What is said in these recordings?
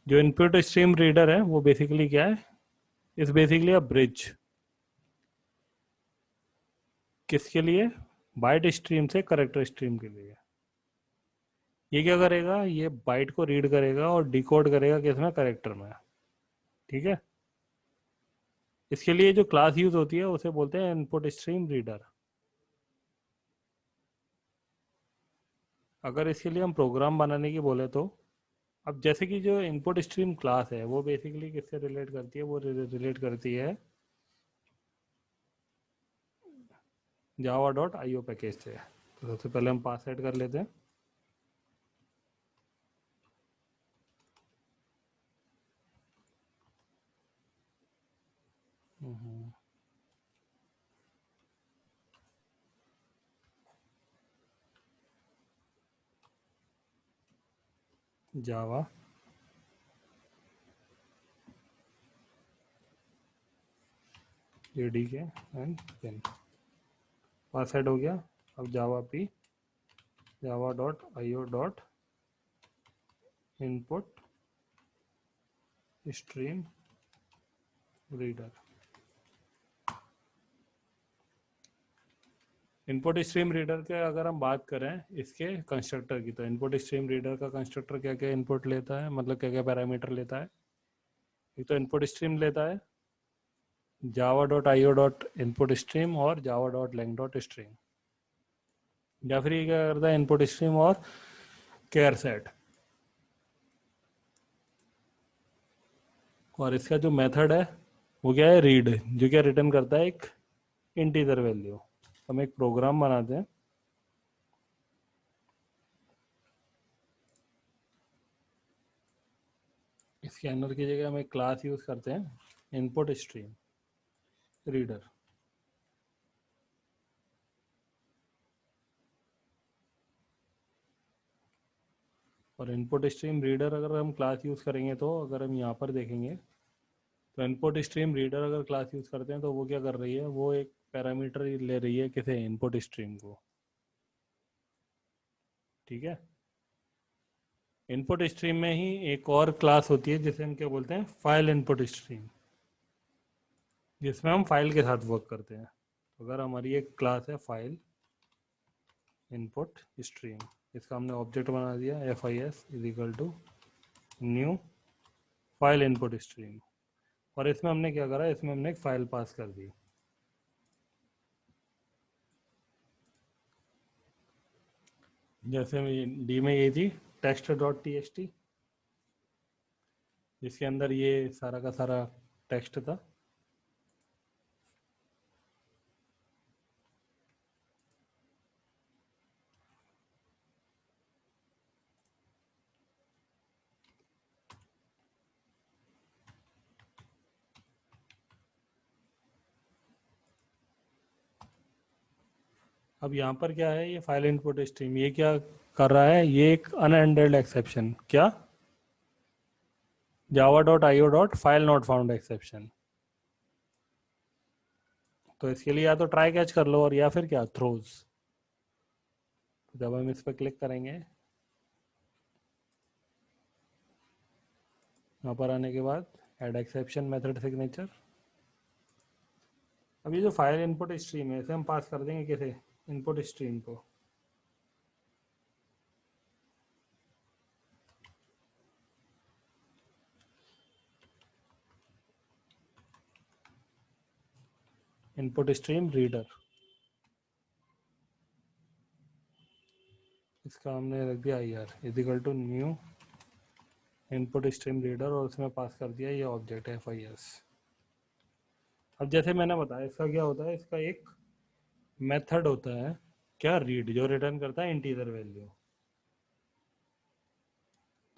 जो input stream reader है वो बेसिकली क्या है, इस बेसिकली अ ब्रिज। किसके लिए? बाइट स्ट्रीम से करेक्टर स्ट्रीम के लिए। ये क्या करेगा, ये बाइट को रीड करेगा और डिकोड करेगा किसमें, करेक्टर में। ठीक है। इसके लिए जो क्लास यूज होती है उसे बोलते हैं इनपुट स्ट्रीम रीडर। अगर इसके लिए हम प्रोग्राम बनाने की बोले तो, अब जैसे कि जो इनपुट स्ट्रीम क्लास है वो बेसिकली किससे रिलेट करती है, वो रिलेट करती है Java dot I O package से। तो सबसे पहले हम पास सेट कर लेते हैं। Java JDK and then path set हो गया। अब Java P Java dot I O dot input stream reader. Input stream reader के अगर हम बात करें इसके कंस्ट्रक्टर की, तो इनपुट स्ट्रीम रीडर का कंस्ट्रक्टर क्या क्या इनपुट लेता है, मतलब क्या क्या पैरामीटर लेता है। एक तो इनपुट स्ट्रीम लेता है Java dot I O dot input stream और Java dot lang dot stream, या फिर ये क्या करता है इनपुट स्ट्रीम और केयर सेट। और इसका जो मेथड है वो क्या है, रीड, जो क्या रिटर्न करता है एक इंटीजर वैल्यू। हम एक प्रोग्राम बनाते हैं। इसके अंदर की जगह हम एक क्लास यूज करते हैं इनपुट स्ट्रीम रीडर। और इनपुट स्ट्रीम रीडर अगर हम क्लास यूज करेंगे तो अगर हम यहाँ पर देखेंगे तो इनपुट स्ट्रीम रीडर अगर क्लास यूज करते हैं तो वो क्या कर रही है, वो एक पैरामीटर ले रही है किसे, इनपुट स्ट्रीम को। ठीक है। इनपुट स्ट्रीम में ही एक और क्लास होती है जिसे हम क्या बोलते हैं, फाइल इनपुट स्ट्रीम, जिसमें हम फाइल के साथ वर्क करते हैं। तो अगर हमारी एक क्लास है फाइल इनपुट स्ट्रीम, इसका हमने ऑब्जेक्ट बना दिया F I S is equal to new file input stream. और इसमें हमने क्या करा, इसमें हमने एक फाइल पास कर दी। जैसे डी में ये थी text dot T x T, जिसके अंदर ये सारा का सारा टेक्स्ट था। अब यहाँ पर क्या है, ये फाइल इनपुट स्ट्रीम ये क्या कर रहा है, ये एक अनहैंडल्ड एक्सेप्शन, क्या, Java dot I O dot file not found exception. तो इसके लिए या तो ट्राई कैच कर लो और या फिर क्या, थ्रोज। तो जब हम इस पर क्लिक करेंगे, यहाँ पर आने के बाद ऐड एक्सेप्शन मेथड सिग्नेचर। अब ये जो फाइल इनपुट स्ट्रीम है इसे हम पास कर देंगे किसे, इनपुट स्ट्रीम को। इनपुट स्ट्रीम रीडर, इसका हमने रख दिया I R is equal to new input stream reader, और उसमें पास कर दिया ये ऑब्जेक्ट एफ आई एस। अब जैसे मैंने बताया इसका क्या होता है, इसका एक मेथड होता है क्या, रीड, जो रिटर्न करता है इंटीजर वैल्यू।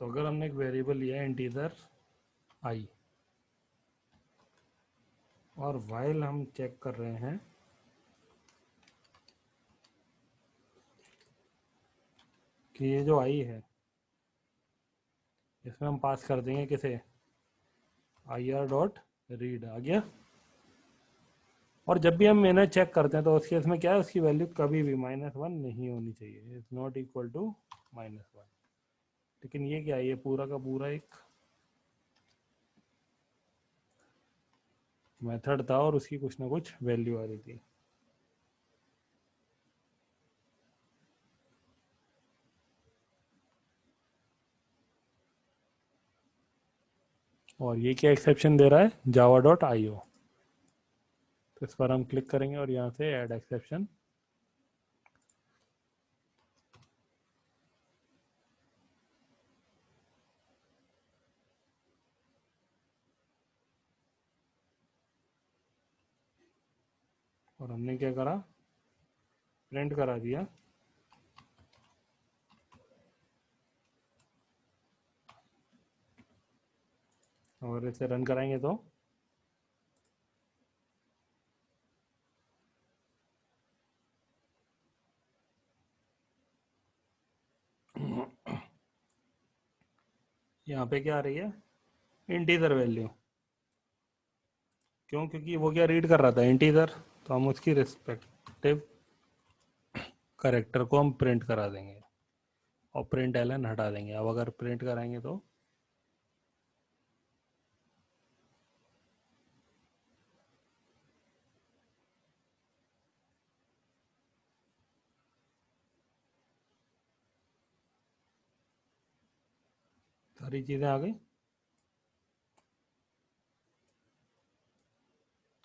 तो अगर हमने एक वेरिएबल लिया है इंटीजर आई, और वाइल हम चेक कर रहे हैं कि ये जो आई है इसमें हम पास कर देंगे किसे, आई आर डॉट रीड आ गया। और जब भी हम इन्हें चेक करते हैं तो उसके इसमें क्या है, उसकी वैल्यू कभी भी -1 नहीं होनी चाहिए, इज नॉट इक्वल टू -1। लेकिन ये क्या है, ये पूरा का पूरा एक मेथड था और उसकी कुछ ना कुछ वैल्यू आ रही थी। और ये क्या एक्सेप्शन दे रहा है, java.io। तो इस पर हम क्लिक करेंगे और यहाँ से ऐड एक्सेप्शन। और हमने क्या करा, प्रिंट करा दिया। और इसे रन कराएंगे तो यहाँ पे क्या आ रही है, इंटीजर वैल्यू। क्यों, क्योंकि वो क्या रीड कर रहा था, इंटीजर। तो हम उसकी रिस्पेक्टिव करेक्टर को हम प्रिंट करा देंगे और प्रिंट एलन हटा देंगे। अब अगर प्रिंट कराएंगे तो सारी चीज़ें आ गई।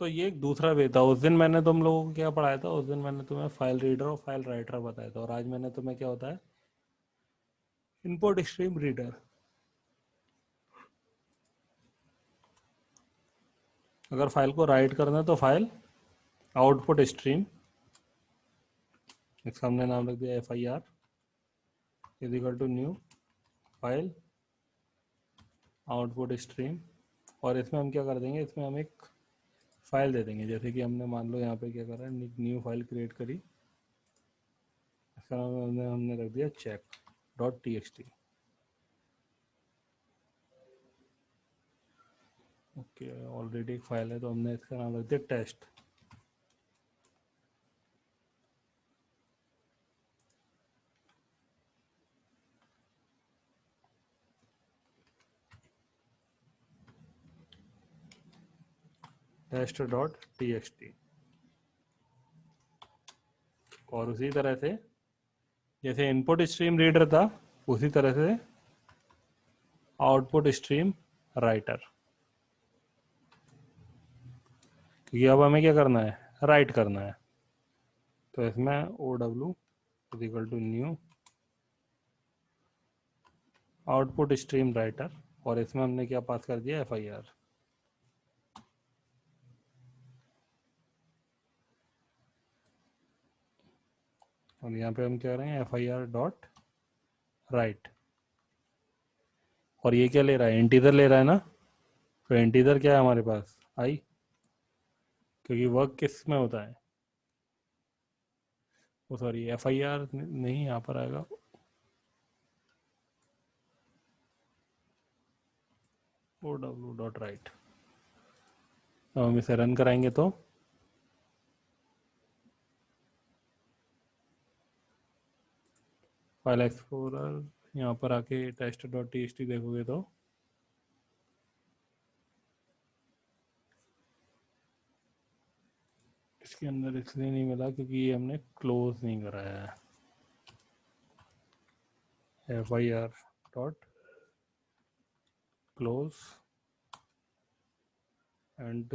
तो ये एक दूसरा वे था। उस दिन मैंने तुम लोगों को क्या पढ़ाया था, उस दिन मैंने तुम्हें फाइल रीडर और फाइल राइटर बताया था। और आज मैंने तुम्हें क्या होता है, इनपुट स्ट्रीम रीडर। अगर फाइल को राइट करना है तो फाइल आउटपुट स्ट्रीम, इसका हमने नाम रख दिया FIR is equal to new file output stream. और इसमें हम क्या कर देंगे, इसमें हम एक फाइल दे देंगे। जैसे कि हमने मान लो यहाँ पे क्या करा है, न्यू फाइल क्रिएट करी, इसका नाम हमने रख दिया check.txt। ओके, ऑलरेडी एक फाइल है तो हमने इसका नाम रख दिया टेस्ट। test.txt। और उसी तरह से जैसे इनपुट स्ट्रीम रीडर था, उसी तरह से आउटपुट स्ट्रीम राइटर। क्योंकि अब हमें क्या करना है, राइट करना है। तो इसमें OW is equal to new output stream writer. और इसमें हमने क्या पास कर दिया, FIR। और यहाँ पे हम क्या करेंगे, FIR.राइट। और ये क्या ले रहा है, इंटीजर ले रहा है ना। तो इंटीजर क्या है हमारे पास, आई। क्योंकि वर्क किस में होता है, वो सॉरी FIR नहीं, यहाँ पर आएगा OW.राइट। अब हम इसे रन कराएंगे तो फाइल एक्सप्लोरर यहाँ पर आके test.txt देखोगे तो इसके अंदर इसलिए नहीं मिला क्योंकि ये हमने क्लोज नहीं कराया है। FIR.close and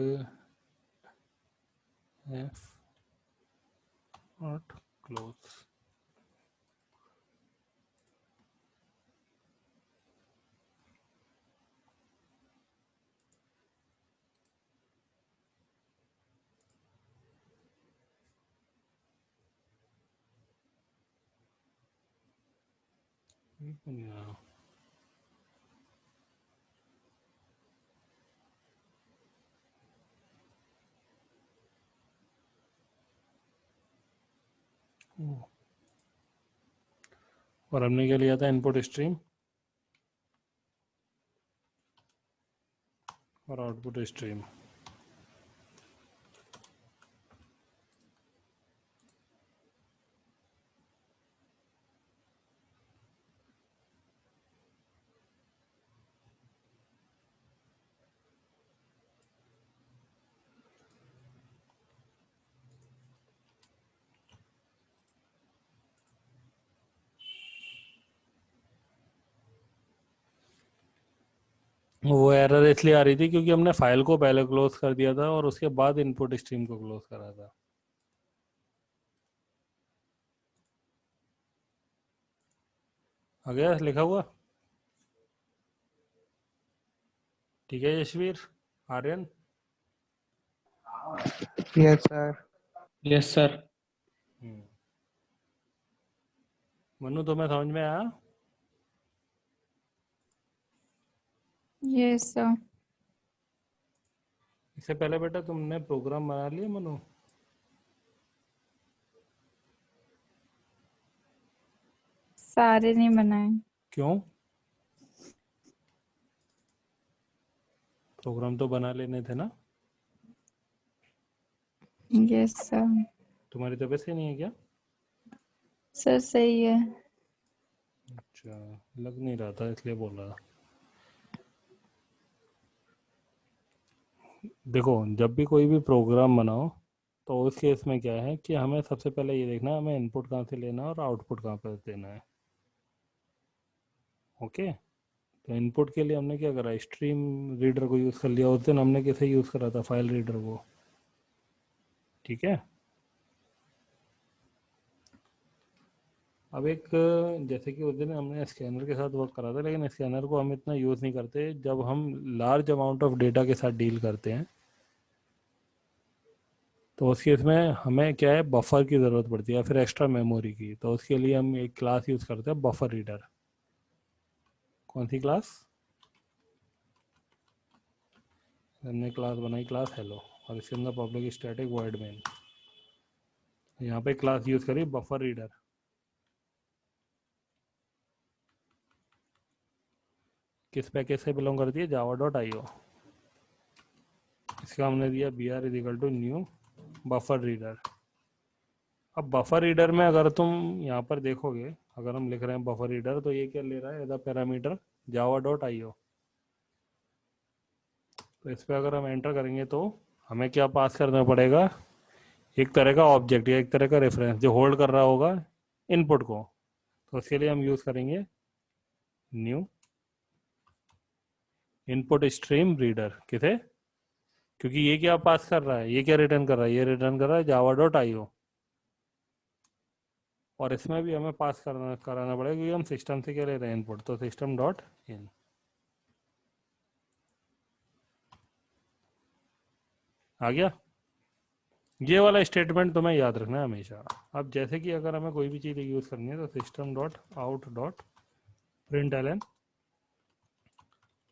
F.close। और हमने क्या लिया था, इनपुट स्ट्रीम और आउटपुट स्ट्रीम। वो एरर इसलिए आ रही थी क्योंकि हमने फाइल को पहले क्लोज कर दिया था और उसके बाद इनपुट स्ट्रीम को क्लोज करा था। आ गया लिखा हुआ? ठीक है Yashveer, Aryan. Yes sir. Yes sir. Manu तुम्हें समझ में आया? Yes sir. इससे पहले बेटा तुमने प्रोग्राम बना लिया मनु? सारे नहीं बनाए। क्यों? प्रोग्राम तो बना लेने थे ना? Yes sir. तुम्हारी तबीयत सही नहीं है क्या? सर सही है। अच्छा, लग नहीं रहा था इसलिए बोल रहा था। देखो, जब भी कोई भी प्रोग्राम बनाओ तो उस केस में क्या है कि हमें सबसे पहले ये देखना है हमें इनपुट कहाँ से लेना है और आउटपुट कहाँ पर देना है। ओके, तो इनपुट के लिए हमने क्या करा, स्ट्रीम रीडर को यूज़ कर लिया। उस दिन हमने कैसे यूज़ करा था, फाइल रीडर को। ठीक है, अब एक जैसे कि उस दिन हमने स्कैनर के साथ वर्क करा था, लेकिन स्कैनर को हम इतना यूज़ नहीं करते जब हम लार्ज अमाउंट ऑफ डेटा के साथ डील करते हैं। तो उस केस में हमें क्या है, बफर की ज़रूरत पड़ती है, फिर एक्स्ट्रा मेमोरी की। तो उसके लिए हम एक क्लास यूज़ करते हैं, बफर रीडर। कौन सी क्लास? हमने क्लास बनाई, क्लास हेलो, और इसके अंदर पब्लिक स्टैटिक वॉइड मेन। यहाँ पे क्लास यूज़ करी बफर रीडर। किस पैकेज से बिलोंग करती है, java.io। इसका हमने दिया br is equal to new buffer reader. अब बफर रीडर में अगर तुम यहाँ पर देखोगे, अगर हम लिख रहे हैं बफर रीडर, तो ये क्या ले रहा है एज अ पैरामीटर, java.io। तो इस पर अगर हम एंटर करेंगे तो हमें क्या पास करना पड़ेगा, एक तरह का ऑब्जेक्ट या एक तरह का रेफरेंस जो होल्ड कर रहा होगा इनपुट को। तो उसके लिए हम यूज़ करेंगे न्यू इनपुट स्ट्रीम रीडर। किसे? क्योंकि ये क्या पास कर रहा है, ये क्या रिटर्न कर रहा है, ये रिटर्न कर रहा है java.io। और इसमें भी हमें पास कराना पड़ेगा क्योंकि हम सिस्टम से क्या ले रहे हैं, इनपुट। तो सिस्टम डॉट इन। आ गया? ये वाला स्टेटमेंट तुम्हें याद रखना है हमेशा। अब जैसे कि अगर हमें कोई भी चीज़ यूज़ करनी है तो system dot out dot println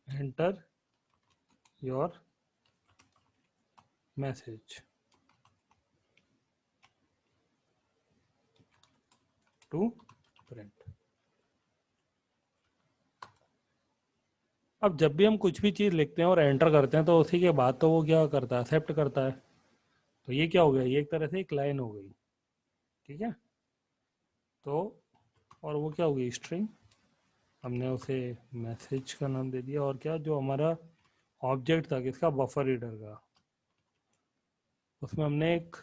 enter your message to print. अब जब भी हम कुछ भी चीज़ लिखते हैं और एंटर करते हैं तो उसी के बाद तो वो क्या करता है, एक्सेप्ट करता है। तो ये क्या हो गया, ये एक तरह से एक लाइन हो गई। ठीक है, तो और वो क्या हो गई, स्ट्रिंग। हमने उसे मैसेज का नाम दे दिया। और क्या, जो हमारा ऑब्जेक्ट था किसका, बफर रीडर का, उसमें हमने एक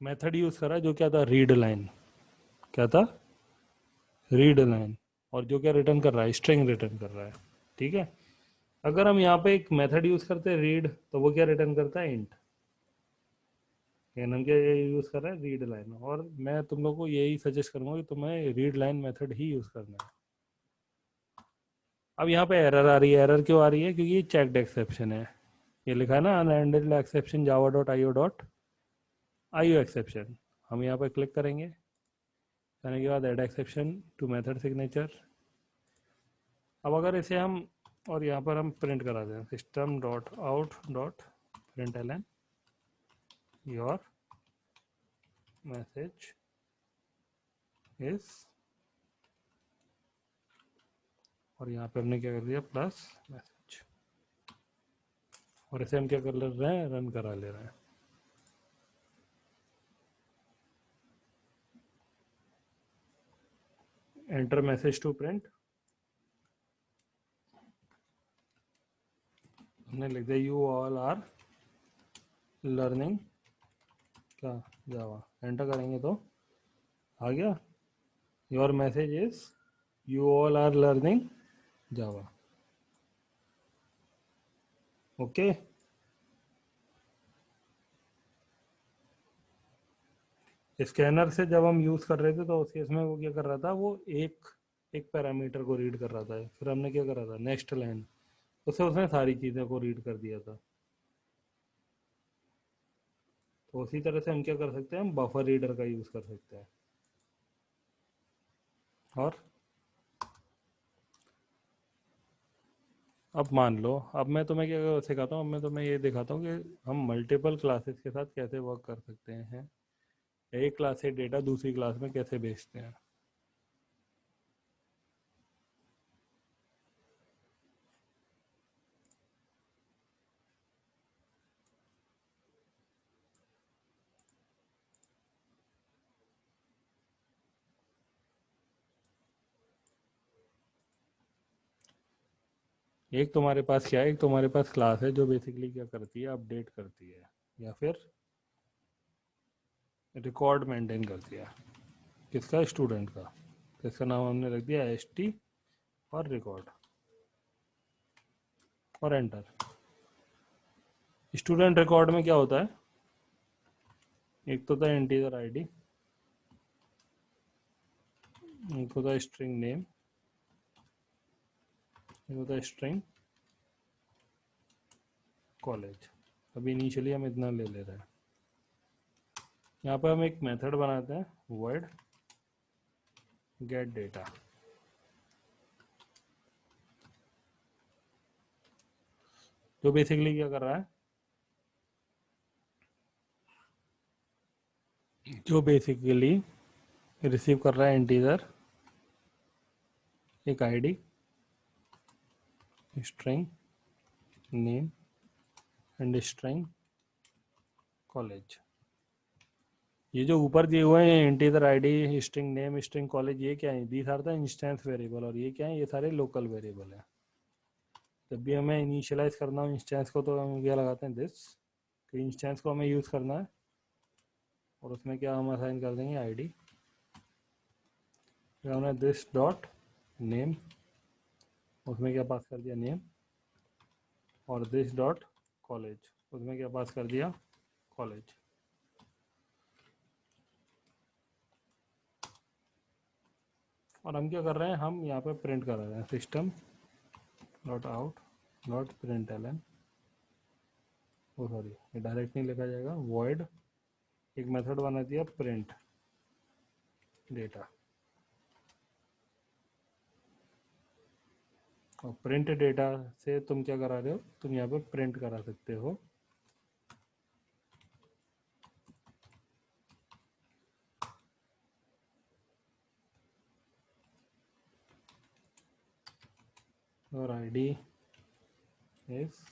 मेथड यूज़ करा जो क्या था, रीड लाइन। क्या था, रीड लाइन। और जो क्या रिटर्न कर रहा है, स्ट्रिंग रिटर्न कर रहा है। ठीक है, अगर हम यहाँ पे एक मेथड यूज़ करते हैं रीड, तो वो क्या रिटर्न करता है, इंट। लेकिन हम क्या यूज़ कर रहे हैं, रीड लाइन। और मैं तुम लोग को यही सजेस्ट करूँगा कि तुम्हें रीड लाइन मेथड ही यूज़ करना है। अब यहाँ पे एरर आ रही है। एरर क्यों आ रही है, क्योंकि ये चेक्ड एक्सेप्शन है। ये लिखा है ना, अनएंडेड एक्सेप्शन java.io एक्सेप्शन। हम यहाँ पे क्लिक करेंगे, करने के बाद add exception to method signature. अब अगर इसे हम और यहाँ पर हम प्रिंट करा दें, system dot out dot print L N your message is, और यहाँ पे हमने क्या कर दिया, प्लस मैसेज। और इसे हम क्या कर ले रहे हैं, रन करा ले रहे हैं। Enter message to print. हमने लिख दिया यू ऑल आर लर्निंग क्या, जावा। एंटर करेंगे तो आ गया, your message is you all are learning Java. Okay. Scanner से जब हम यूज कर रहे थे तो उस केस में वो क्या कर रहा था, वो एक एक पैरामीटर को रीड कर रहा था, फिर हमने क्या करा था, नेक्स्ट लाइन, उससे उसने सारी चीज़ों को रीड कर दिया था। तो उसी तरह से हम क्या कर सकते हैं, हम बफर रीडर का यूज़ कर सकते हैं। और अब मान लो, अब मैं तुम्हें क्या सिखाता हूँ, अब मैं तुम्हें ये दिखाता हूँ कि हम मल्टीपल क्लासेस के साथ कैसे वर्क कर सकते हैं, एक क्लास से डेटा दूसरी क्लास में कैसे भेजते हैं। एक तुम्हारे पास क्या है, एक तुम्हारे पास क्लास है जो बेसिकली क्या करती है, अपडेट करती है या फिर रिकॉर्ड मेंटेन करती है। किसका, स्टूडेंट का। तो इसका नाम हमने रख दिया st और रिकॉर्ड, और एंटर। स्टूडेंट रिकॉर्ड में क्या होता है, एक तो होता है इंटीजर आईडी, एक होता है स्ट्रिंग नेम, एक होता है स्ट्रिंग कॉलेज। अभी इनिशियली हम इतना ले ले रहे हैं। यहाँ पर हम एक मेथड बनाते हैं, void get data। जो बेसिकली क्या कर रहा है, जो बेसिकली रिसीव कर रहा है इंटीजर, एक ID, string name and string college. ये जो ऊपर दिए हुए हैं integer ID, string name, string college, ये क्या है, these are the instance variable, और ये क्या है, ये सारे लोकल वेरिएबल है। जब भी हमें इनिशियलाइज करना हो इंस्टेंस को तो हम क्या लगाते हैं, दिस। तो इंस्टेंस को हमें यूज़ करना है, और उसमें क्या हम असाइन कर देंगे, आईडी। फिर हमने दिस डॉट नेम, उसमें क्या पास कर दिया, नेम। और दिस डॉट कॉलेज, उसमें क्या पास कर दिया, कॉलेज। और हम क्या कर रहे हैं, हम यहाँ पे प्रिंट कर रहे हैं, system dot out dot print L N, oh sorry, ये डायरेक्ट नहीं लिखा जाएगा, वॉइड एक मेथड बना दिया प्रिंट डेटा। और प्रिंट डेटा से तुम क्या करा रहे हो, तुम यहाँ पे प्रिंट करा सकते हो और आईडी इज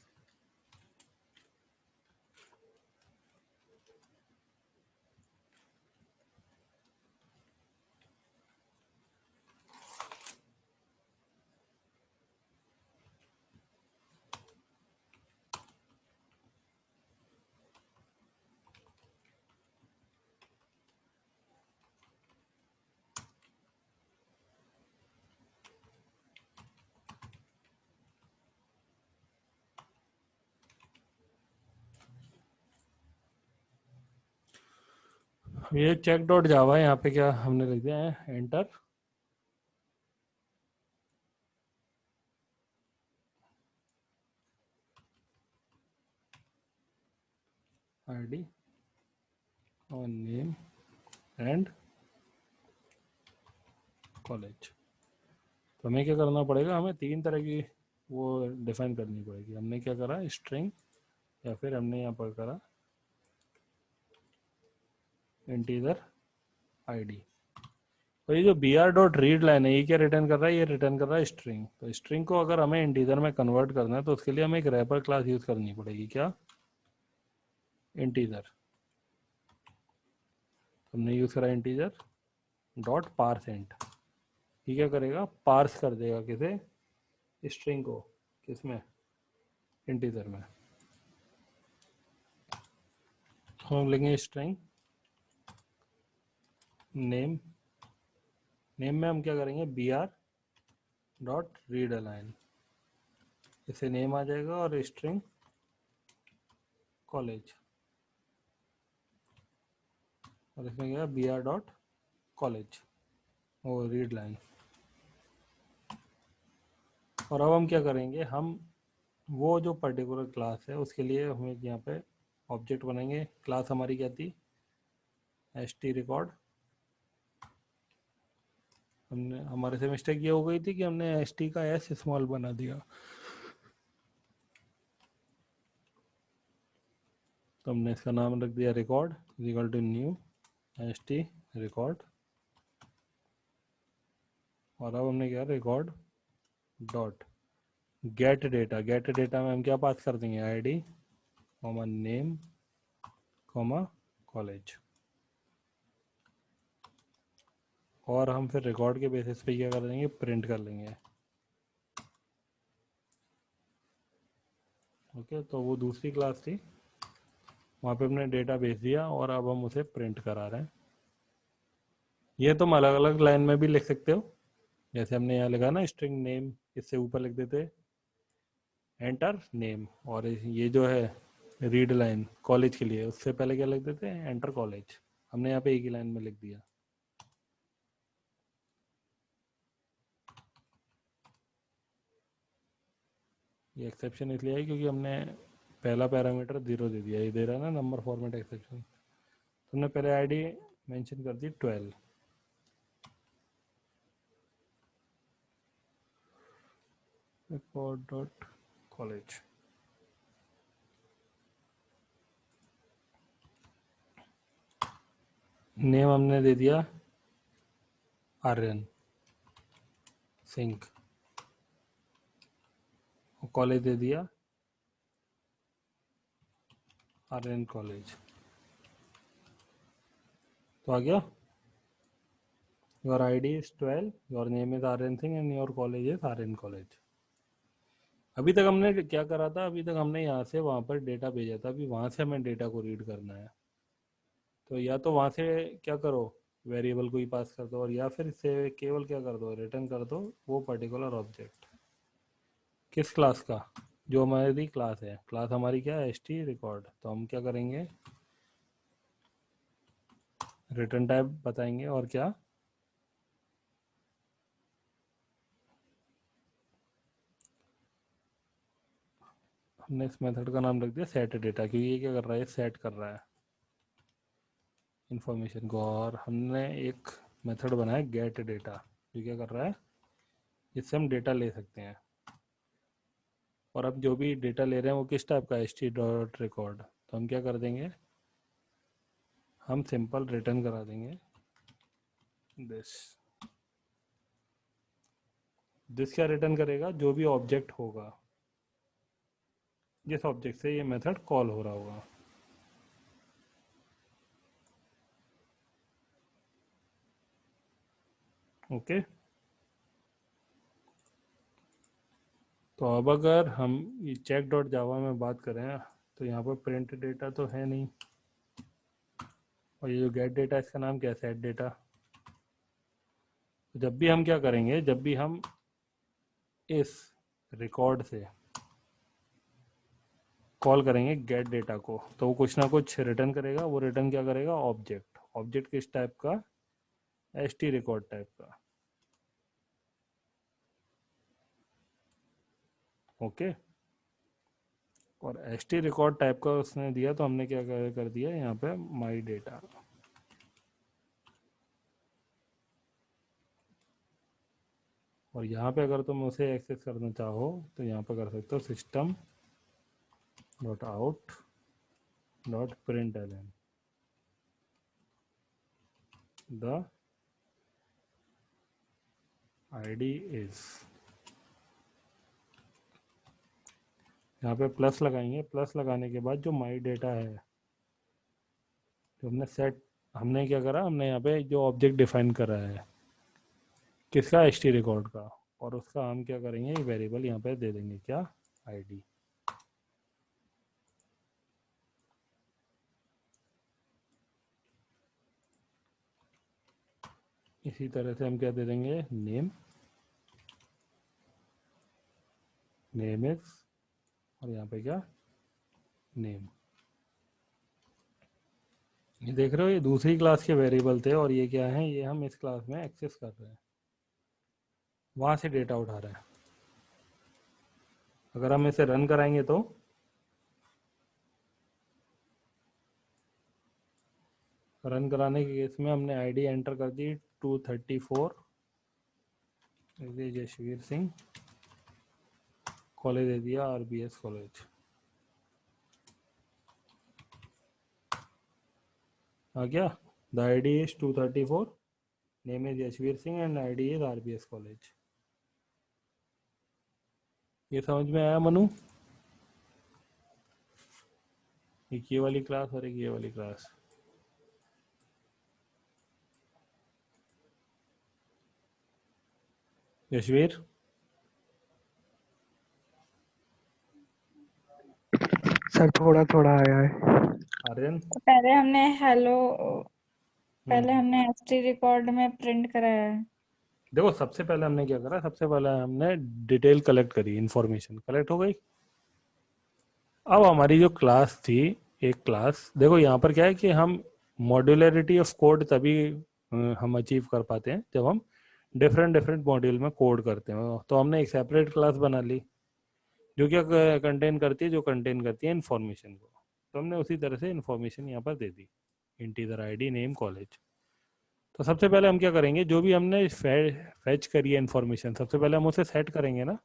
ये चेक डॉट जावा है, यहाँ पे क्या हमने लिख दिया है, एंटर। आईडी और नेम एंड कॉलेज। तो हमें क्या करना पड़ेगा, हमें तीन तरह की वो डिफाइन करनी पड़ेगी। हमने क्या करा, स्ट्रिंग, या फिर हमने यहाँ पर करा इंटीजर आईडी। तो ये जो B R dot read line है, ये क्या रिटर्न कर रहा है, ये रिटर्न कर रहा है स्ट्रिंग। तो स्ट्रिंग को अगर हमें इंटीजर में कन्वर्ट करना है तो उसके लिए हमें एक रैपर क्लास यूज करनी पड़ेगी, क्या, इंटीजर। हमने यूज करा इंटीजर डॉट पारसेंट। ये क्या करेगा, पार्स कर देगा किसे, स्ट्रिंग को, किसमें, इंटीजर में। हम लेंगे स्ट्रिंग नेम, नेम में हम क्या करेंगे, B R dot read a line, इससे नेम आ जाएगा, और स्ट्रिंग कॉलेज, और इसमें क्या बी आर डॉट कॉलेज और रीड लाइन। और अब हम क्या करेंगे, हम वो जो पर्टिकुलर क्लास है उसके लिए हमें यहाँ पे ऑब्जेक्ट बनाएंगे। क्लास हमारी क्या थी, एस टी रिकॉर्ड। हमने हमारे से मिस्टेक ये हो गई थी कि हमने एस टी का एस स्मॉल बना दिया, तो हमने इसका नाम रख दिया record equal to new S T record. और अब हमने क्या, record dot get data. Get data में हम क्या पास कर देंगे, ID comma name comma college. और हम फिर रिकॉर्ड के बेसिस पे क्या कर देंगे, प्रिंट कर लेंगे। ओके, तो वो दूसरी क्लास थी, वहाँ पे हमने डेटा भेज दिया और अब हम उसे प्रिंट करा रहे हैं। ये तुम अलग अलग लाइन में भी लिख सकते हो, जैसे हमने यहाँ लिखा ना स्ट्रिंग नेम, इससे ऊपर लिख देते एंटर नेम। और ये जो है रीड लाइन कॉलेज के लिए, उससे पहले क्या लिख देते हैं, एंटर कॉलेज। हमने यहाँ पे एक ही लाइन में लिख दिया। ये एक्सेप्शन इसलिए है क्योंकि हमने पहला पैरामीटर 0 दे दिया। ये दे रहा है ना नंबर फॉर्मेट एक्सेप्शन। तुमने पहले आईडी मेंशन कर दी 12, रिकॉर्ड डॉट कॉलेज। नेम हमने दे दिया आर्यन सिंह, कॉलेज दे दिया आर्यन कॉलेज। तो आ गया, your ID is 12, your name is Aryan Singh and your college is Aryan college. अभी तक हमने क्या करा था, अभी तक हमने यहाँ से वहाँ पर डेटा भेजा था, अभी वहाँ से हमें डेटा को रीड करना है। तो या तो वहाँ से क्या करो, वेरिएबल को ही पास कर दो, और या फिर इससे केवल क्या कर दो, रिटर्न कर दो वो पर्टिकुलर ऑब्जेक्ट। किस क्लास का, जो हमारी क्लास है, क्लास हमारी क्या है, एस टी रिकॉर्ड। तो हम क्या करेंगे, रिटर्न टाइप बताएंगे और क्या, हमने इस मेथड का नाम रख दिया सेट डेटा, क्योंकि ये क्या कर रहा है, सेट कर रहा है इंफॉर्मेशन को। और हमने एक मेथड बनाया गेट डेटा, जो क्या कर रहा है, इससे हम डेटा ले सकते हैं। और अब जो भी डेटा ले रहे हैं वो किस टाइप का, एस टी डॉट रिकॉर्ड। तो हम क्या कर देंगे, हम सिंपल रिटर्न करा देंगे दिस। दिस क्या रिटर्न करेगा, जो भी ऑब्जेक्ट होगा, जिस ऑब्जेक्ट से ये मेथड कॉल हो रहा होगा। ओके, तो अब अगर हम ये चेक डॉट जावा में बात करें, तो यहाँ पर प्रिंट डेटा तो है नहीं, और ये जो गेट डेटा इसका नाम क्या है, सेट डेटा। तो जब भी हम क्या करेंगे, जब भी हम इस रिकॉर्ड से कॉल करेंगे गेट डेटा को, तो वो कुछ ना कुछ रिटर्न करेगा। वो रिटर्न क्या करेगा, ऑब्जेक्ट। ऑब्जेक्ट किस टाइप का, एस टी रिकॉर्ड टाइप का। ओके, और एस टी रिकॉर्ड टाइप का उसने दिया, तो हमने क्या कर दिया यहाँ पे माई डेटा। और यहाँ पे अगर तुम उसे एक्सेस करना चाहो तो यहाँ पे कर सकते हो, system dot out dot print L N the ID is. यहाँ पे प्लस लगाएंगे। प्लस लगाने के बाद जो माई डेटा है, जो हमने सेट, हमने क्या करा, हमने यहाँ पे जो ऑब्जेक्ट डिफाइन करा है किसका, एच टी रिकॉर्ड का, और उसका हम क्या करेंगे, वेरिएबल यहाँ पे दे देंगे क्या, आईडी। इसी तरह से हम क्या दे देंगे, नेम, नेम इज, और यहाँ पे क्या, नेम। ये देख रहे हो, ये दूसरी क्लास के वेरिएबल थे और ये क्या है, ये हम इस क्लास में एक्सेस कर रहे हैं, वहां से डेटा उठा रहे हैं। अगर हम इसे रन कराएंगे तो रन कराने के केस में हमने आईडी एंटर कर दी 234, ये जशवीर सिंह, कॉलेज दे दिया आरबीएस कॉलेज। आ गया, the ID is 234, name is Yashveer Singh and ID is RBS college. ये समझ में आया मनु? एक ये वाली क्लास और एक ये वाली क्लास। यशवीर, सर थोड़ा थोड़ा आया है। आर्यन, पहले हमने हेलो, पहले हम्म। हमने एसटी रिकॉर्ड में प्रिंट कराया है। देखो सबसे पहले हमने क्या करा, सबसे पहले हमने डिटेल कलेक्ट करी, इंफॉर्मेशन कलेक्ट हो गई। अब हमारी जो क्लास थी, एक क्लास, देखो यहाँ पर क्या है कि हम मॉड्यूलरिटी ऑफ कोड तभी हम अचीव कर पाते हैं जब हम डिफरेंट डिफरेंट मॉड्यूल में कोड करते हैं। तो हमने एक सेपरेट क्लास बना ली जो क्या कंटेन करती है, जो कंटेन करती है इन्फॉर्मेशन को। तो हमने उसी तरह से इन्फॉर्मेशन यहाँ पर दे दी, इंटीजर आईडी, नेम, कॉलेज। तो सबसे पहले हम क्या करेंगे, जो भी हमने फैच करी है इन्फॉर्मेशन, सबसे पहले हम उसे सेट करेंगे ना।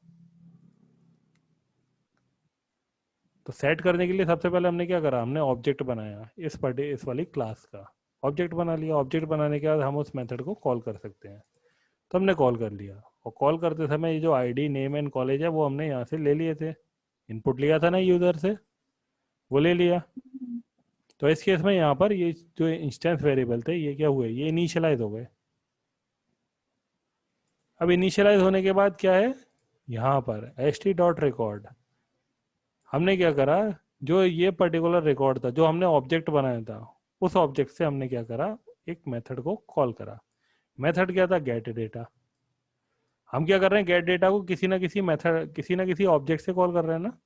तो सेट करने के लिए सबसे पहले हमने क्या करा, हमने ऑब्जेक्ट बनाया इस वाली क्लास का ऑब्जेक्ट बना लिया। ऑब्जेक्ट बनाने के बाद हम उस मेथड को कॉल कर सकते हैं। तो हमने कॉल कर लिया, और कॉल करते समय ये जो आईडी, नेम एंड कॉलेज है वो हमने यहाँ से ले लिए थे, इनपुट लिया था ना यूजर से, वो ले लिया। तो इस केस में यहाँ पर ये जो इंस्टेंस वेरिएबल थे ये क्या हुए, ये इनिशियलाइज हो गए। अब इनिशियलाइज होने के बाद क्या है, यहाँ पर एस टी डॉट रिकॉर्ड, हमने क्या करा, जो ये पर्टिकुलर रिकॉर्ड था जो हमने ऑब्जेक्ट बनाया था, उस ऑब्जेक्ट से हमने क्या करा, एक मेथड को कॉल करा। मेथड क्या था, गेट डेटा। हम क्या कर रहे हैं, गेट डेटा को किसी ना किसी मेथड, किसी ना किसी ऑब्जेक्ट से कॉल कर रहे हैं ना।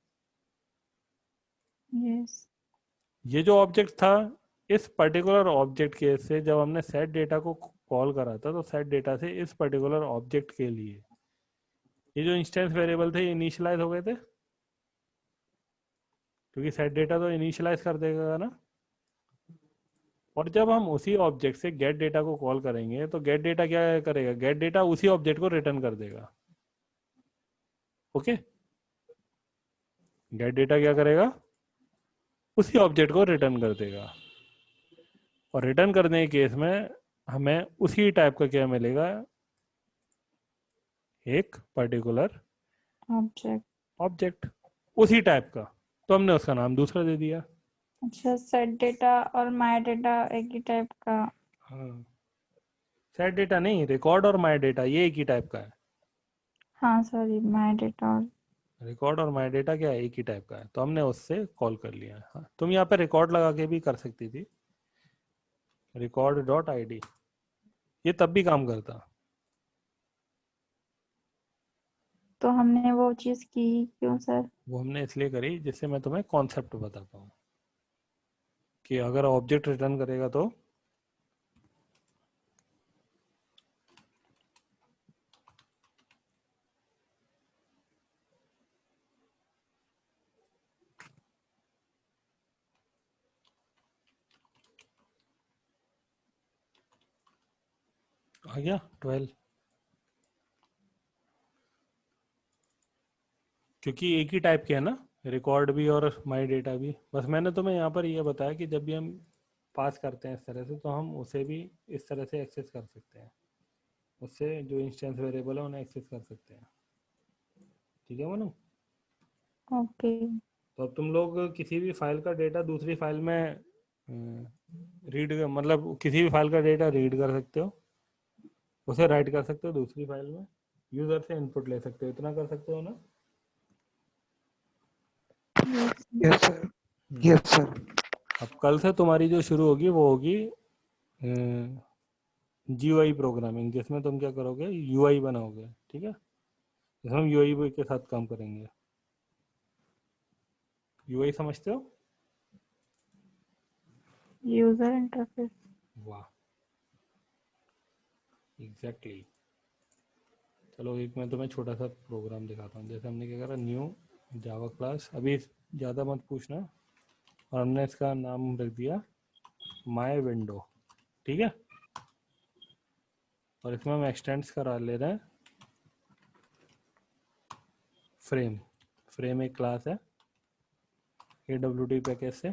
यस। ये जो ऑब्जेक्ट था, इस पर्टिकुलर ऑब्जेक्ट के से जब हमने सेट डेटा को कॉल करा था, तो सेट डेटा से इस पर्टिकुलर ऑब्जेक्ट के लिए ये जो इंस्टेंस वेरिएबल थे ये इनिशियलाइज हो गए थे, क्योंकि सेट डेटा तो इनिशियलाइज कर देगा ना। और जब हम उसी ऑब्जेक्ट से गेट डेटा को कॉल करेंगे तो गेट डेटा क्या करेगा, गेट डेटा उसी ऑब्जेक्ट को रिटर्न कर देगा। ओके, गेट डेटा क्या करेगा, उसी ऑब्जेक्ट को रिटर्न कर देगा। और रिटर्न करने के केस में हमें उसी टाइप का क्या मिलेगा, एक पर्टिकुलर ऑब्जेक्ट। ऑब्जेक्ट उसी टाइप का। तो हमने उसका नाम दूसरा दे दिया। अच्छा, सेट डेटा और माय डेटा एक ही टाइप का। हाँ, सेट डेटा नहीं, रिकॉर्ड और माई डेटा ये एक ही टाइप का है। हाँ सॉरी, माय डेटा और रिकॉर्ड और माई डेटा क्या है, एक ही टाइप का है, तो हमने उससे कॉल कर लिया। हाँ, तुम यहाँ पे रिकॉर्ड लगा के भी कर सकती थी, रिकॉर्ड डॉट आई डी, ये तब भी काम करता। तो हमने वो चीज की क्यों सर? वो हमने इसलिए करी जिससे मैं तुम्हें कॉन्सेप्ट बता पाऊँ कि अगर ऑब्जेक्ट रिटर्न करेगा तो आ गया 12। क्योंकि एक ही टाइप के है ना, रिकॉर्ड भी और माई डेटा भी। बस मैंने तुम्हें यहाँ पर ये बताया कि जब भी हम पास करते हैं इस तरह से, तो हम उसे भी इस तरह से एक्सेस कर सकते हैं, उससे जो इंस्टेंस वेरिएबल है उन्हें एक्सेस कर सकते हैं। ठीक है मनु? ओके। तो अब तुम लोग किसी भी फाइल का डेटा दूसरी फाइल में रीड, मतलब किसी भी फाइल का डेटा रीड कर सकते हो, उसे राइट कर सकते हो दूसरी फाइल में, यूजर से इनपुट ले सकते हो, इतना कर सकते हो ना? Yes. Yes sir. Hmm. Yes sir. अब कल से तुम्हारी जो शुरू होगी वो होगी जीयूआई प्रोग्रामिंग, जिसमें तुम क्या करोगे, यूआई बनाओगे। ठीक है, जिसमें हम यूआई के साथ काम करेंगे। यूआई समझते हो? User interface. वाह, एग्जैक्टली। चलो एक मैं तुम्हें छोटा सा प्रोग्राम दिखाता हूँ। जैसे हमने क्या करा, न्यू जावा क्लास, अभी ज़्यादा मत पूछना, और हमने इसका नाम रख दिया माय विंडो, ठीक है। और इसमें हम एक्सटेंड्स करा ले रहे हैं फ्रेम। फ्रेम एक क्लास है AWT पैकेज से,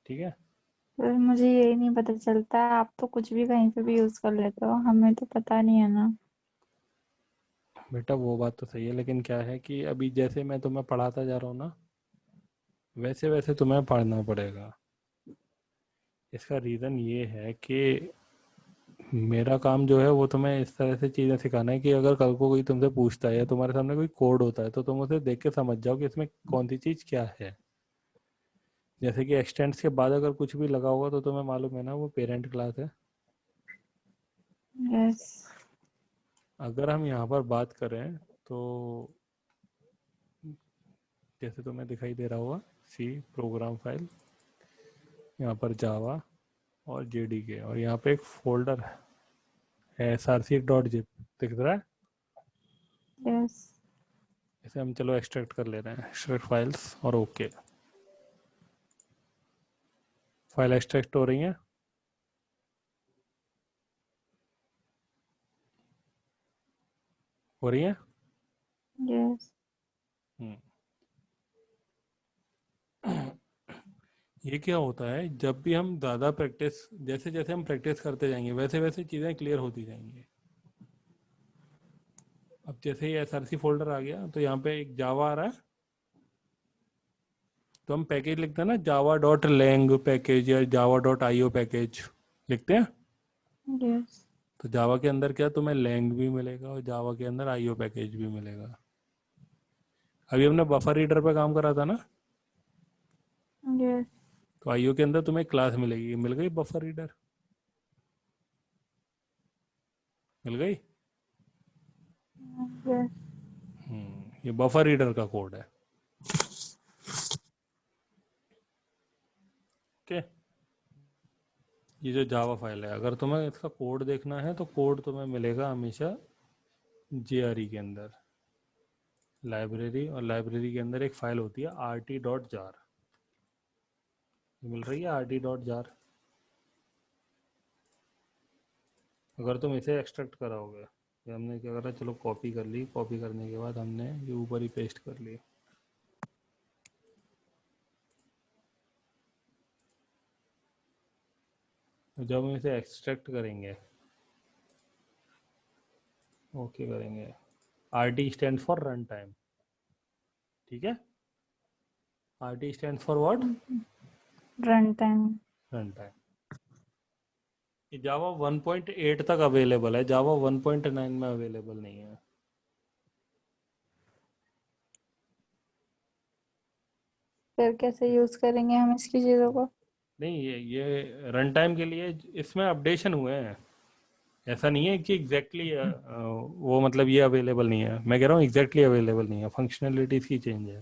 ठीक है। पर मुझे यही नहीं पता चलता, आप तो कुछ भी कहीं पे भी यूज कर लेते हो, हमें तो पता नहीं है ना। बेटा वो बात तो सही है, लेकिन क्या है कि अभी जैसे मैं तुम्हें पढ़ाता जा रहा हूँ ना, वैसे वैसे तुम्हें पढ़ना पड़ेगा। इसका रीज़न ये है कि मेरा काम जो है वो तुम्हें इस तरह से चीज़ें सिखाना है कि अगर कल को कोई तुमसे पूछता है या तुम्हारे सामने कोई कोड होता है तो तुम उसे देख के समझ जाओ कि इसमें कौन सी चीज़ क्या है। जैसे कि एक्सटेंड्स के बाद अगर कुछ भी लगा होगा तो तुम्हें मालूम है ना, वो पेरेंट क्लास है। यस। अगर हम यहाँ पर बात करें तो जैसे तुम्हें दिखाई दे रहा होगा सी प्रोग्राम फाइल, यहाँ पर जावा और JDK, और यहाँ पे एक फोल्डर है src.zip, दिख रहा है। यस। इसे हम चलो एक्सट्रैक्ट कर ले रहे हैं, एक्सट्रैक्ट फाइल्स, और ओके। फाइल एक्सट्रैक्ट हो रही है, हो रही है। यस। हम्म। ये क्या होता है, जब भी हम ज़्यादा प्रैक्टिस, जैसे जैसे हम प्रैक्टिस करते जाएंगे वैसे वैसे चीज़ें क्लियर होती जाएंगी। अब जैसे ही SRC फोल्डर आ गया तो यहाँ पे एक जावा आ रहा है, तो हम पैकेज लिखते हैं ना, java.lang पैकेज या java.io पैकेज लिखते हैं। यस। तो जावा के अंदर क्या, तुम्हें lang भी मिलेगा और जावा के अंदर IO पैकेज भी मिलेगा। अभी हमने बफर रीडर पे काम करा था ना, यस। तो IO के अंदर तुम्हें क्लास मिलेगी, मिल गई बफर रीडर, मिल गई। यस। ये बफर रीडर का कोड है, ओके। ये जो जावा फाइल है, अगर तुम्हें इसका कोड देखना है तो कोड तुम्हें मिलेगा हमेशा JRE के अंदर, लाइब्रेरी, और लाइब्रेरी के अंदर एक फाइल होती है rt.jar, मिल रही है rt.jar। अगर तुम इसे एक्सट्रैक्ट कराओगे, ये हमने क्या करा, चलो कॉपी कर ली, कॉपी करने के बाद हमने ये ऊपर ही पेस्ट कर ली। तो जब हम इसे एक्सट्रैक्ट करेंगे, ओके करेंगे, RT stand for run time, ठीक है। RT stand for what, run time. Run time. ये जावा 1.8 तक अवेलेबल है, जावा 1.9 में अवेलेबल नहीं है। फिर कैसे यूज करेंगे हम इसकी चीजों को? नहीं, ये रन टाइम के लिए इसमें अपडेशन हुए हैं। ऐसा नहीं है कि एग्जैक्टली वो मतलब ये अवेलेबल नहीं है, मैं कह रहा हूँ एग्जैक्टली अवेलेबल नहीं है, फंक्शनलिटीज की चेंज है।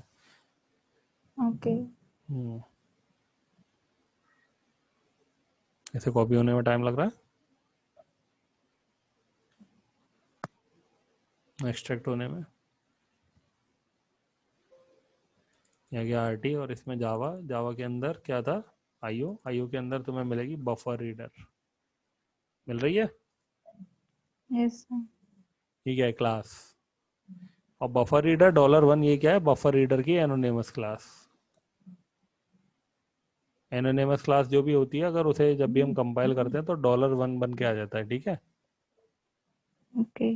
ओके। ऐसे कॉपी होने में टाइम लग रहा है, एक्सट्रैक्ट होने में। यहाँ गया RT, और इसमें जावा, जावा के अंदर क्या था, IO के अंदर तुम्हें मिलेगी बफर रीडर, मिल रही है। यस। ये क्या है, क्लास। और बफर रीडर $1, ये क्या है, बफर रीडर की एनोनिमस क्लास। एनोनिमस क्लास जो भी होती है, अगर उसे जब भी हम कंपाइल करते हैं तो $1 बन के आ जाता है, ठीक है। ओके।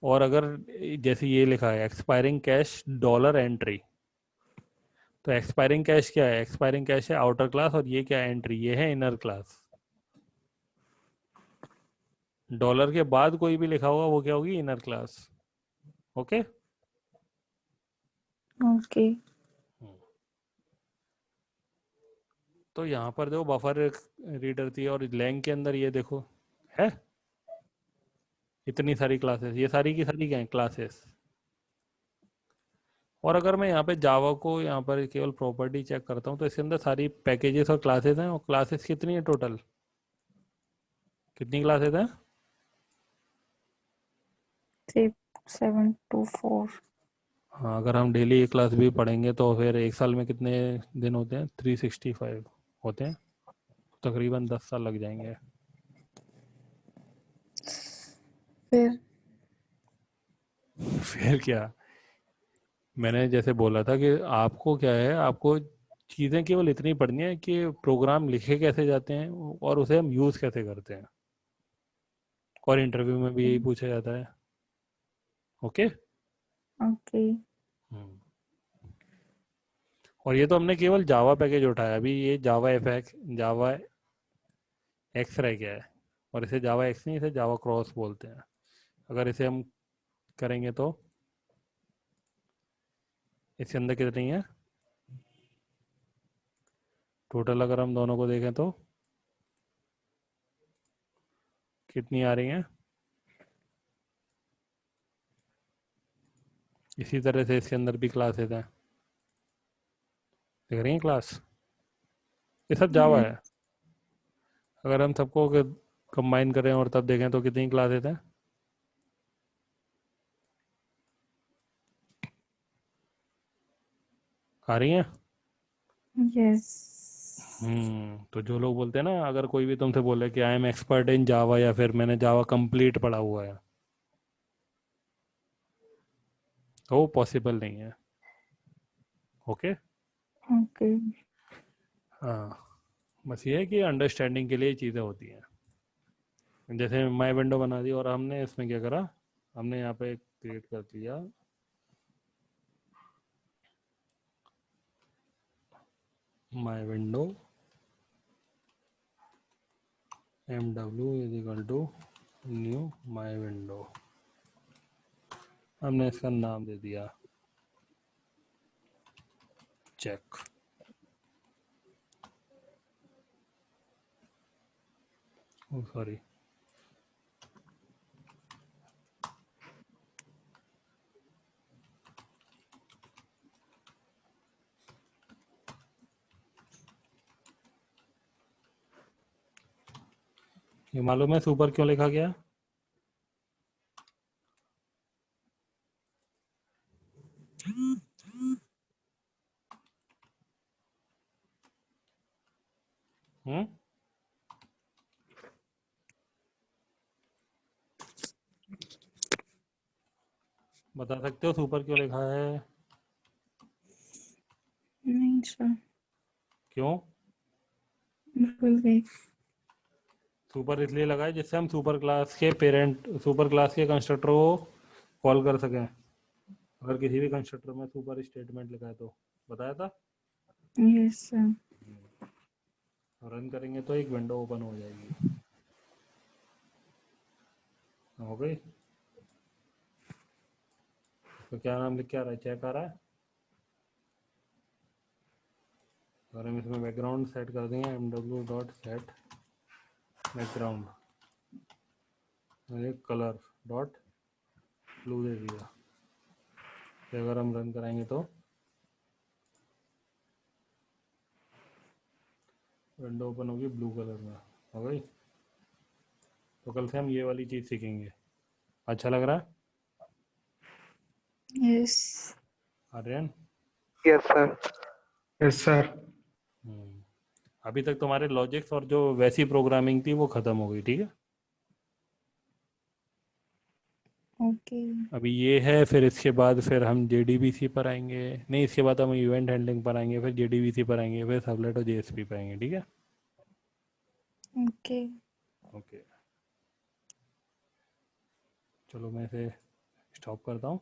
और अगर जैसे ये लिखा है एक्सपायरिंग कैश $एंट्री, तो एक्सपायरिंग कैश क्या है, एक्सपायरिंग कैश है आउटर क्लास, और ये क्या है, एंट्री, ये है इनर क्लास। डॉलर के बाद कोई भी लिखा होगा वो क्या होगी, इनर क्लास, ओके। ओके। तो यहाँ पर देखो बफर रीडर थी, और लैंग के अंदर ये देखो है इतनी सारी क्लासेस, ये सारी की सारी क्या है, क्लासेस। और अगर मैं यहाँ पे जावा को यहाँ पर केवल प्रॉपर्टी चेक करता हूँ तो इसके अंदर सारी पैकेजेस और क्लासेस हैं, और क्लासेस कितनी है टोटल, कितनी क्लासेस हैं? 3724। हाँ, अगर हम डेली एक क्लास भी पढ़ेंगे तो फिर एक साल में कितने दिन होते हैं? 365 होते हैं, तकरीबन 10 साल लग जाएंगे। फिर फिर क्या, मैंने जैसे बोला था कि आपको क्या है, आपको चीज़ें केवल इतनी पढ़नी है कि प्रोग्राम लिखे कैसे जाते हैं और उसे हम यूज़ कैसे करते हैं, और इंटरव्यू में भी यही पूछा जाता है। ओके। ओके। हम्म। और ये तो हमने केवल जावा पैकेज उठाया, अभी ये जावा एफ जावा एक्स रह गया है, और इसे जावा एक्स नहीं, इसे जावा क्रॉस बोलते हैं। अगर इसे हम करेंगे तो इसके अंदर कितनी है टोटल, अगर हम दोनों को देखें तो कितनी आ रही हैं? इसी तरह से इसके अंदर भी क्लासेस हैं, देख रही हैं क्लास, ये सब जावा है। अगर हम सबको कंबाइन करें और तब देखें तो कितनी क्लासेस हैं? आ रही हैं? यस। तो जो लोग बोलते हैं ना, अगर कोई भी तुमसे बोले कि आई एम एक्सपर्ट इन जावा, या फिर मैंने जावा कंप्लीट पढ़ा हुआ है, तो वो पॉसिबल नहीं है। ओके। ओके। हाँ, बस ये है कि अंडरस्टैंडिंग के लिए चीज़ें होती हैं। जैसे माई विंडो बना दी, और हमने इसमें क्या करा, हमने यहाँ पे क्रिएट कर दिया my window MW is equal to new my window, हमने इसका नाम दे दिया चेक। सॉरी, ये मालूम है सुपर क्यों लिखा गया? हम्म, बता सकते हो सुपर क्यों लिखा है? नहीं सर, क्यों भूल गई। सुपर इसलिए लगा है जिससे हम सुपर क्लास के पेरेंट, सुपर क्लास के कंस्ट्रक्टर को कॉल कर सकें, अगर किसी भी कंस्ट्रक्टर में सुपर स्टेटमेंट लिखा है तो। बताया था। Yes sir. रन करेंगे तो एक विंडो ओपन हो जाएगी। हो गई। तो क्या नाम लिख के आ रहा है, चेक आ रहा है। अगर हम इसमें बैकग्राउंड सेट कर देंगे mw.set background, colour dot blue दे दिया, फिर अगर हम रन कराएंगे तो विंडो ओपन होगी ब्लू कलर में। हो गई। तो कल से हम ये वाली चीज़ सीखेंगे। अच्छा लग रहा है yes. Aryan? Yes sir. Yes sir. हम्म, अभी तक तुम्हारे लॉजिक्स और जो वैसी प्रोग्रामिंग थी वो ख़त्म हो गई, ठीक है। ओके। अभी ये है, फिर इसके बाद फिर हम JDBC पर आएंगे, नहीं इसके बाद हम इवेंट हैंडलिंग पर आएंगे, फिर JDBC पर आएंगे, फिर सबलेट और JSP पर आएंगे, ठीक है। ओके। ओके, चलो मैं इसे स्टॉप करता हूँ।